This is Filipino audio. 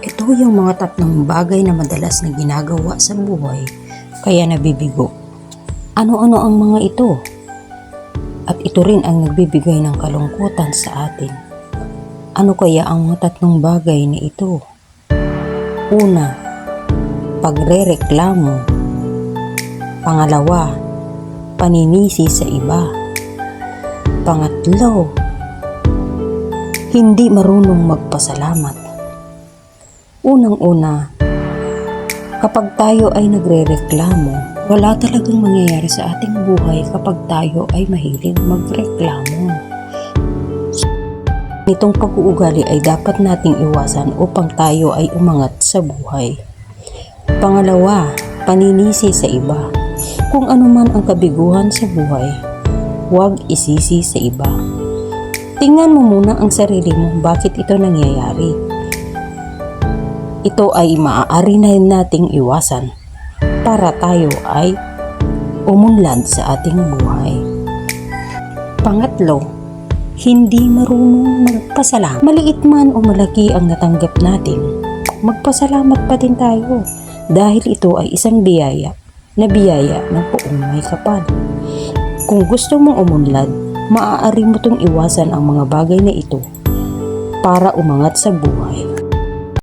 Ito yung mga tatlong bagay na madalas na ginagawa sa buhay kaya nabibigo. Ano-ano ang mga ito? At ito rin ang nagbibigay ng kalungkutan sa atin. Ano kaya ang mga tatlong bagay na ito? Una, pagrereklamo. Pangalawa, paninisi sa iba. Pangatlo, hindi marunong magpasalamat. Unang-una, kapag tayo ay nagrereklamo, wala talagang mangyayari sa ating buhay kapag tayo ay mahilig magreklamo. Itong pag-uugali ay dapat nating iwasan upang tayo ay umangat sa buhay. Pangalawa, paninisi sa iba. Kung ano man ang kabiguhan sa buhay, huwag isisi sa iba. Tingnan mo muna ang sarili mo, bakit ito nangyayari. Ito ay maaari na nating iwasan para tayo ay umunlad sa ating buhay. Pangatlo, hindi marunong magpasalamat. Maliit man o malaki ang natanggap natin, magpasalamat pa din tayo dahil ito ay isang biyaya na biyaya ng poong may kapal. Kung gusto mong umunlad, maaari mo itong iwasan ang mga bagay na ito para umangat sa buhay.